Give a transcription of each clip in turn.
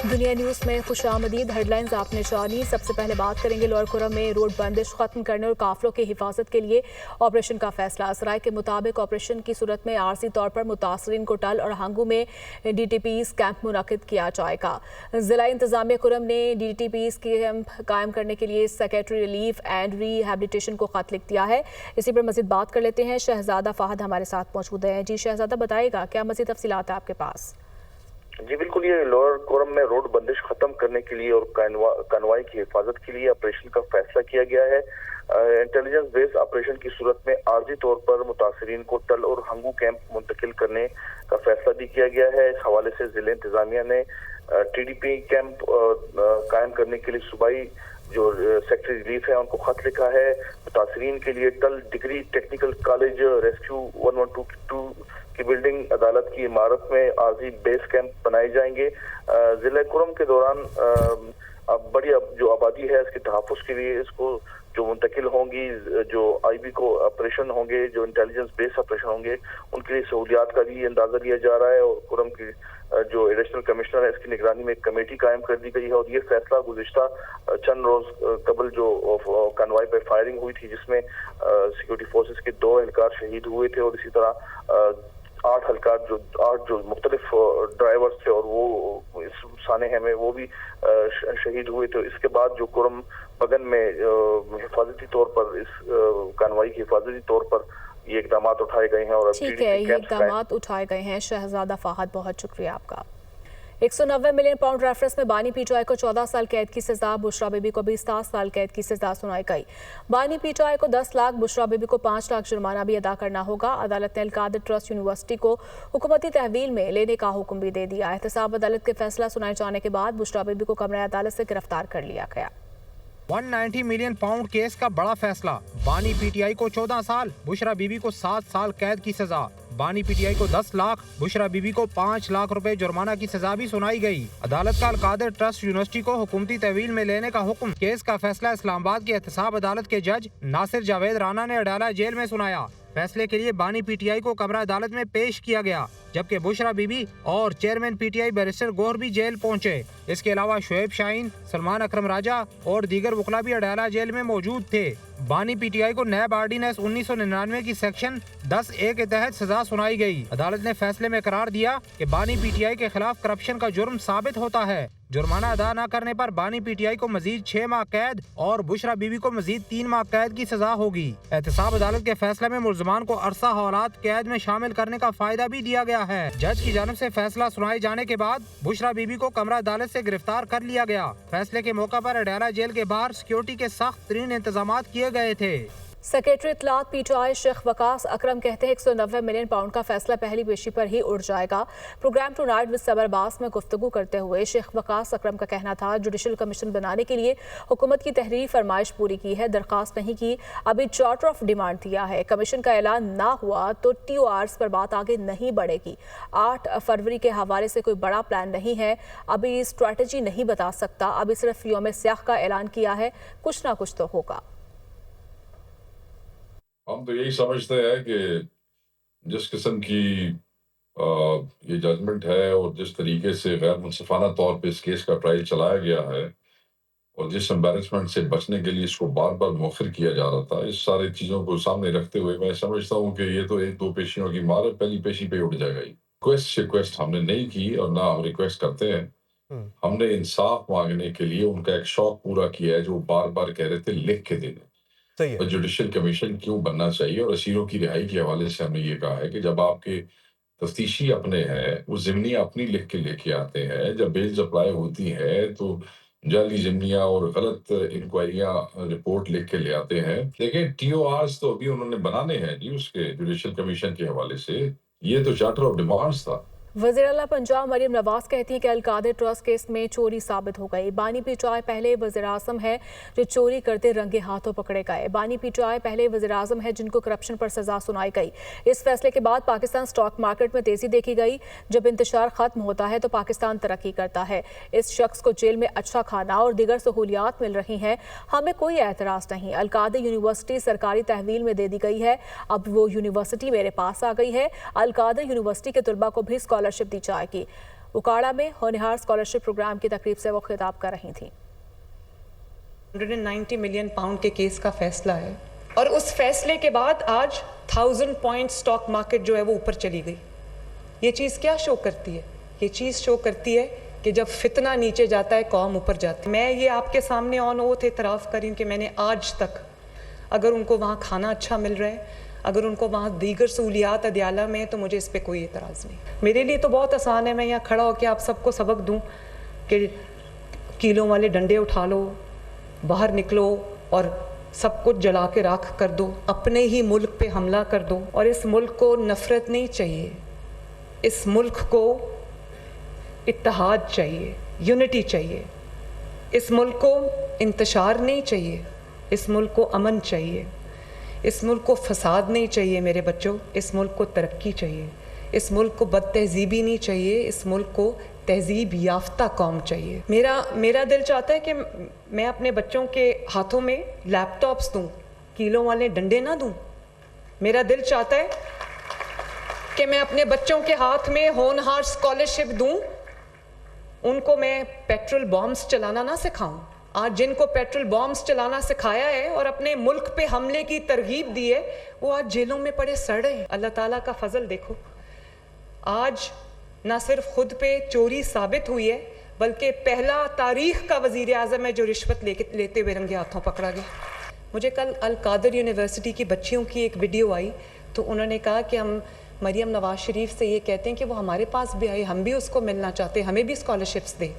दुनिया न्यूज़ में खुशामदीद हेडलाइंस आपने जानी। सबसे पहले बात करेंगे लोअर कुरम में रोड बंदिश खत्म करने और काफिलों की हिफाजत के लिए ऑपरेशन का फैसला। सराय के मुताबिक ऑपरेशन की सूरत में आरजी तौर पर मुतासरीन को टल और हंगू में DTPs कैंप मुनक्किद किया जाएगा। जिला इंतजामिया कुरम ने DTPs कैंप कायम करने के लिए सेक्रेटरी रिलीफ एंड रिहेबिलिटेशन को खत लिख दिया है। इसी पर मजीद बात कर लेते हैं। शहजादा फाहद हमारे साथ मौजूद है। जी शहजादा, बताइएगा क्या मजीद तफसीलात है आपके पास? जी बिल्कुल, ये लोअर कोरम में रोड बंदिश खत्म करने के लिए और कानवाई की हिफाजत के लिए ऑपरेशन का फैसला किया गया है। इंटेलिजेंस बेस्ड ऑपरेशन की सूरत में आर्जी तौर पर मुतासरीन को टल और हंगू कैंप मुंतकिल करने का फैसला भी किया गया है। इस हवाले से जिला इंतजामिया ने TDP कैंप कायम करने के लिए सूबाई जो सेक्रेटरी रिलीफ है उनको खत लिखा है। मुतासरीन के लिए टल डिग्री टेक्निकल कॉलेज रेस्क्यू 112 की बिल्डिंग अदालत की इमारत में आर्जी बेस कैंप बनाए जाएंगे। जिला कुरम के दौरान बड़ी जो आबादी है इसके तहफ़्फ़ुज़ के लिए इसको जो मुंतकिल होंगी, जो IB को ऑपरेशन होंगे, जो इंटेलिजेंस बेस्ड ऑपरेशन होंगे, उनके लिए सहूलियात का भी अंदाजा लिया जा रहा है। और कुरम की जो एडिशनल कमिश्नर है इसकी निगरानी में एक कमेटी कायम कर दी गई है। और ये फैसला गुज़िश्ता चंद रोज कबल जो कानवाई पर फायरिंग हुई थी जिसमें सिक्योरिटी फोर्सेस के 2 एहलकार शहीद हुए थे और इसी तरह 8 जो मुख्तलिफ ड्राइवर्स थे और वो इस सानेहे में वो भी शहीद हुए थे। इसके बाद जो कुरम बगन में हिफाजती तौर पर इस कानवाई की हिफाजती तौर पर ये इकदाम उठाए गए हैं। और ठीक है, ये इकदाम उठाए गए हैं। शहजादा फाहद, बहुत शुक्रिया आपका। 190 मिलियन पाउंड रेफरेंस में बानी PTI को 14 साल कैद की सजा, बुशरा बीबी को भी 7 साल कैद की सजा सुनाई गई। बानी PTI को 10 लाख, बुशरा बीबी को 5 लाख जुर्माना भी अदा करना होगा। अदालत ने अलकादर ट्रस्ट यूनिवर्सिटी को हुकूमती तहवील में लेने का हुक्म भी दे दिया। एहतसाब अदालत के फैसला सुनाए जाने के बाद बुशरा बीबी को कमरा अदालत से गिरफ्तार कर लिया गया। 190 मिलियन पाउंड केस का बड़ा फैसला। बानी PTI को 14 साल, बुशरा बीबी को 7 साल कैद की सजा। बानी PTI को 10 लाख, बुशरा बीबी को 5 लाख रुपए जुर्माना की सजा भी सुनाई गई। अदालत का अलकादर ट्रस्ट यूनिवर्सिटी को हुकूमती तहवील में लेने का हुक्म। केस का फैसला इस्लामाबाद की एहतसाब अदालत के जज नासिर जावेद राना ने अडाला जेल में सुनाया। फैसले के लिए बानी PTI को कमरा अदालत में पेश किया गया, जबकि बुशरा बीबी और चेयरमैन PTI बैरिस्टर गौहर भी जेल पहुंचे। इसके अलावा शुएब शाहीन, सलमान अकरम राजा और दीगर वकला भी अडाला जेल में मौजूद थे। बानी PTI को नैब आर्डीनेंस 1999 की सेक्शन 10A के तहत सजा सुनाई गई। अदालत ने फैसले में करार दिया कि बानी PTI के खिलाफ करप्शन का जुर्म साबित होता है। जुर्माना अदा न करने पर बानी PTI को मजीद 6 माह कैद और बुशरा बीबी को मजीद 3 माह कैद की सजा होगी। एहतसाब अदालत के फैसले में मुल्ज़मान को अरसा हवालात कैद में शामिल करने का फायदा भी दिया गया है। जज की जानिब से फैसला सुनाए जाने के बाद बुशरा बीबी को कमरा अदालत से गिरफ्तार कर लिया गया। फैसले के मौका पर अडाला जेल के बाहर सिक्योरिटी के सख्त तरीन इंतजाम किए गए थे। सेक्रेटरी इत्तलात PTI शेख वकास अकरम कहते हैं 190 मिलियन पाउंड का फैसला पहली पेशी पर ही उड़ जाएगा। प्रोग्राम टुनाइट विद सबरबास में गुफ्तगू करते हुए शेख वकास अकरम का कहना था, जुडिशल कमीशन बनाने के लिए हुकूमत की तहरीरी फरमाइश पूरी की है, दरख्वास्त नहीं की, अभी चार्टर ऑफ डिमांड दिया है। कमीशन का ऐलान ना हुआ तो TORs पर बात आगे नहीं बढ़ेगी। 8 फरवरी के हवाले से कोई बड़ा प्लान नहीं है, अभी स्ट्रैटेजी नहीं बता सकता, अभी सिर्फ यौम स्याह का ऐलान किया है, कुछ ना कुछ तो होगा। हम तो यही समझते हैं कि जिस किस्म की ये जजमेंट है और जिस तरीके से गैर मुनसिफाना तौर पे इस केस का ट्रायल चलाया गया है और जिस एम्बेरसमेंट से बचने के लिए इसको बार बार मौखर किया जा रहा था, इस सारी चीज़ों को सामने रखते हुए मैं समझता हूँ कि ये तो 1-2 पेशियों की मार है, पहली पेशी पे उठ जाएगा। रिक्वेस्ट हमने नहीं की और ना हम रिक्वेस्ट करते हैं। हमने इंसाफ मांगने के लिए उनका एक शौक पूरा किया है जो बार बार कह रहे थे लिख के देने। और जुडिशल कमीशन क्यों बनना चाहिए और असीरों की रिहाई के हवाले से हमने ये कहा है कि जब आपके तफ्तीशी अपने हैं वो ज़िमनी अपनी लिख के लेके आते हैं, जब बेल्स अप्लाई होती है तो जाली ज़िमनियाँ और गलत इंक्वायरियाँ रिपोर्ट लिख के ले आते हैं। लेकिन TORs तो अभी उन्होंने बनाने हैं जी उसके जुडिशल कमीशन के हवाले से, ये तो चार्टर ऑफ डिमांड्स था। वज़ीर आला पंजाब मरियम नवाज कहती हैं कि अलकादर ट्रस्ट केस में चोरी साबित हो गई। बानी PTI पहले वज़ीर आज़म है जो चोरी करते रंगे हाथों पकड़े गए। बानी PTI पहले वज़ीर आज़म है जिनको करप्शन पर सजा सुनाई गई। इस फैसले के बाद पाकिस्तान स्टॉक मार्केट में तेजी देखी गई। जब इंतशार खत्म होता है तो पाकिस्तान तरक्की करता है। इस शख्स को जेल में अच्छा खाना और दीगर सहूलियात मिल रही हैं, हमें कोई एतराज़ नहीं। अलकादर यूनिवर्सिटी सरकारी तहवील में दे दी गई है, अब वो यूनिवर्सिटी मेरे पास आ गई है। अलकादर यूनिवर्सिटी के तलबा को भी स्कॉलरशिप दी जाएगी। उकाड़ा में होनहार स्कॉलरशिप प्रोग्राम की तकरीब से वो खिताब कर रही थीं। 190 मिलियन पाउंड के केस का फैसला है और उस फैसले के बाद आज 1000 पॉइंट स्टॉक मार्केट जो है वो ऊपर चली गई। ये चीज़ क्या शो करती है? ये चीज़ शो करती है कि जब फितना नीचे जाता है कौम ऊपर जाती है। मैं ये आपके सामने ऑन ओथ एतराफ़ करी हूँ कि मैंने आज तक, अगर उनको वहाँ खाना अच्छा मिल रहा है, अगर उनको वहाँ दीगर सहूलियात अदयाला में, तो मुझे इस पर कोई एतराज़ नहीं। मेरे लिए तो बहुत आसान है, मैं यहाँ खड़ा होकर आप सबको सबक दूँ कि कीलों वाले डंडे उठा लो, बाहर निकलो और सब कुछ जला के राख कर दो, अपने ही मुल्क पे हमला कर दो। और इस मुल्क को नफ़रत नहीं चाहिए, इस मुल्क को इत्तेहाद चाहिए, यूनिटी चाहिए। इस मुल्क को इंतशार नहीं चाहिए, इस मुल्क को अमन चाहिए। इस मुल्क को फसाद नहीं चाहिए मेरे बच्चों, इस मुल्क को तरक्की चाहिए। इस मुल्क को बद तहजीबी नहीं चाहिए, इस मुल्क को तहजीब याफ्ता कौम चाहिए। मेरा दिल चाहता है कि मैं अपने बच्चों के हाथों में लैपटॉप्स दूं, कीलों वाले डंडे ना दूं। मेरा दिल चाहता है कि मैं अपने बच्चों के हाथ में होनहार स्कॉलरशिप दूं, उनको मैं पेट्रोल बॉम्ब्स चलाना ना सिखाऊं। आज जिनको पेट्रोल बॉम्ब्स चलाना सिखाया है और अपने मुल्क पे हमले की तरगीब दी है, वो आज जेलों में पड़े सड़ रहे हैं। अल्लाह ताला का फजल देखो, आज ना सिर्फ खुद पे चोरी साबित हुई है, बल्कि पहला तारीख का वज़ीर आज़म है जो रिश्वत लेते हुए रंगे हाथों पकड़ा गया। मुझे कल अल कादर यूनिवर्सिटी की बच्चियों की एक वीडियो आई, तो उन्होंने कहा कि हम मरियम नवाज शरीफ से ये कहते हैं कि वो हमारे पास भी आए, हम भी उसको मिलना चाहते हैं, हमें भी स्कॉलरशिप्स दे।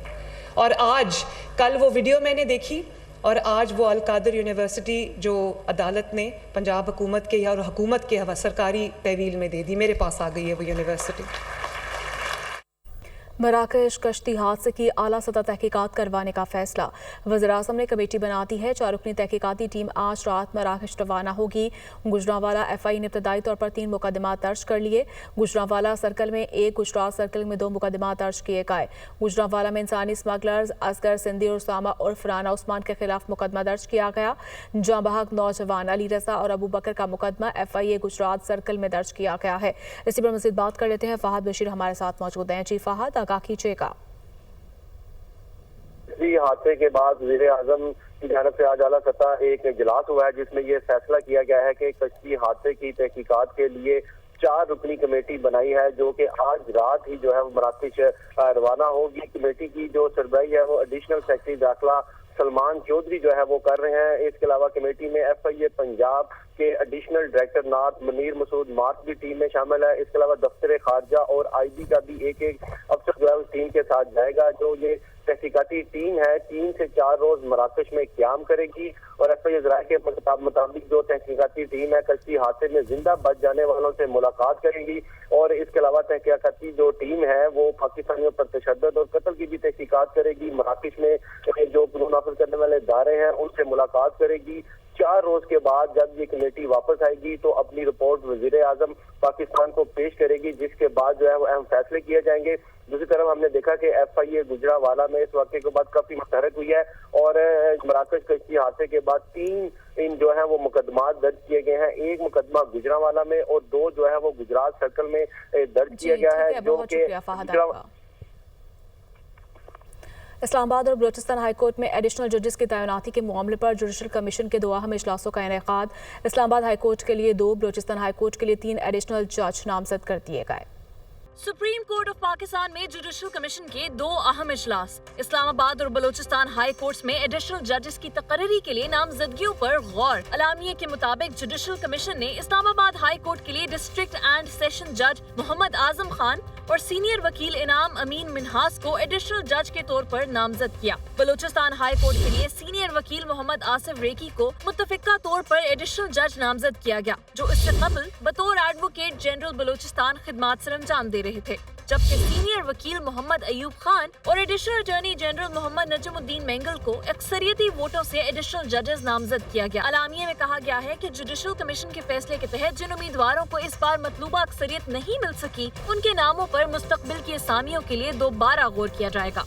और आज कल वो वीडियो मैंने देखी और आज वो अल कादर यूनिवर्सिटी जो अदालत ने पंजाब हुकूमत के और हुकूमत के सरकारी तहवील में दे दी, मेरे पास आ गई है वो यूनिवर्सिटी। मराकश कश्ती हादसे की आला सतह तहकीकात करवाने का फैसला। वज़ीर-ए-आज़म ने कमेटी बना दी है। 4 रुकनी तहकीकाती टीम आज रात मराकश रवाना होगी। गुजरांवाला FI ने इब्तदाई तौर पर 3 मुकदमा दर्ज कर लिए। गुजरांवाला सर्कल में 1, गुजरात सर्कल में 2 मुकदमा दर्ज किए गए। गुजरांवाला में इंसानी स्मगलर्स असगर सिंधी और उसामा उर्फ राना उस्मान के खिलाफ मुकदमा दर्ज किया गया। जाँ बहक नौजवान अली रजा और अबू बकर का मुकदमा FIA गुजरात सर्कल में दर्ज किया गया है। इसी पर मज़ीद बात कर लेते हैं। फहद बशीर हमारे साथ मौजूद हैं। जी फहद, आगाह कीजिएगा। इसी हादसे के बाद वज़ीर-ए-आज़म की जानिब से आज आला सतह एक इजलास हुआ है, जिसमें यह फैसला किया गया है कि कश्ती हादसे की तहकीकात के लिए 4 रुकनी कमेटी बनाई है, जो कि आज रात ही जो है वो मराकश रवाना होगी। कमेटी की जो सरबराही है वो एडिशनल सेक्रेटरी दाखिला सलमान चौधरी जो है वो कर रहे हैं। इसके अलावा कमेटी में FIA पंजाब के एडिशनल डायरेक्टर नात मनीर मसूद मार्क भी टीम में शामिल है। इसके अलावा दफ्तर खारजा और IB का भी एक अफसर जो है उस टीम के साथ जाएगा। जो ये तहकीकाती टीम है 3 से 4 रोज मराकश में क़याम करेगी और FIA ज़राए के मुताबिक जो तहकीकाती टीम है कश्ती हादसे में जिंदा बच जाने वालों से मुलाकात करेगी। और इसके अलावा तहकीकाती जो टीम है वो पाकिस्तानियों पर तशद्दुद और कत्ल की भी तहकीकात करेगी। मराकश में जो कानून नाफिज करने वाले इदारे हैं उनसे मुलाकात करेगी। 4 रोज के बाद जब ये कमेटी वापस आएगी तो अपनी रिपोर्ट वज़ीर-ए-आज़म पाकिस्तान को पेश करेगी, जिसके बाद जो है वो अहम फैसले किए जाएंगे। दूसरी तरफ हमने देखा कि FIA गुजरांवाला में इस वाक़े के बाद काफी मुतहरक हुई है और मराकश कश्ती हादसे के बाद 3 जो है वो मुकदमात दर्ज किए गए हैं। 1 मुकदमा गुजरांवाला में और 2 जो है वो गुजरात सर्कल में दर्ज किया गया है। जो कि इस्लामाबाद और बलूचिस्तान हाई कोर्ट में एडिशनल जजेस की तैनाती के मामले पर जुडिशल कमीशन के 2 अहम इजलासों का इनेकाद। इस्लामाबाद हाई कोर्ट के लिए 2, बलूचिस्तान हाई कोर्ट के लिए 3 एडिशनल जज नामजद कर दिए गए। सुप्रीम कोर्ट ऑफ पाकिस्तान में जुडिशल कमीशन के 2 अहम इजलास। इस्लामाबाद और बलूचिस्तान हाई कोर्ट्स में एडिशनल जजेस की तकर्री के लिए नामजदगियों पर गौर। अलामिये के मुताबिक जुडिशल कमीशन ने इस्लामाबाद हाई कोर्ट के लिए डिस्ट्रिक्ट एंड सेशन जज मोहम्मद आजम खान और सीनियर वकील इनाम अमीन मिनहास को एडिशनल जज के तौर पर नामजद किया। बलूचिस्तान हाई कोर्ट के लिए सीनियर वकील मोहम्मद आसिफ रेकी को मुत्तफिका तौर पर एडिशनल जज नामजद किया गया, जो इससे कबल बतौर एडवोकेट जनरल बलूचिस्तान खिदमात सरअंजाम दे रहे थे। जबकि सीनियर वकील मोहम्मद अयूब खान और additional attorney general Mohammad Najmuddin Mengal को अक्सरियती वोटों से एडिशनल जजेस नामजद किया गया। अलामिये में कहा गया है कि जुडिशल कमीशन के फैसले के तहत जिन उम्मीदवारों को इस बार मतलूबा अक्सरियत नहीं मिल सकी, उनके नामों पर मुस्तकबिल की असामियों के लिए दोबारा गौर किया जाएगा।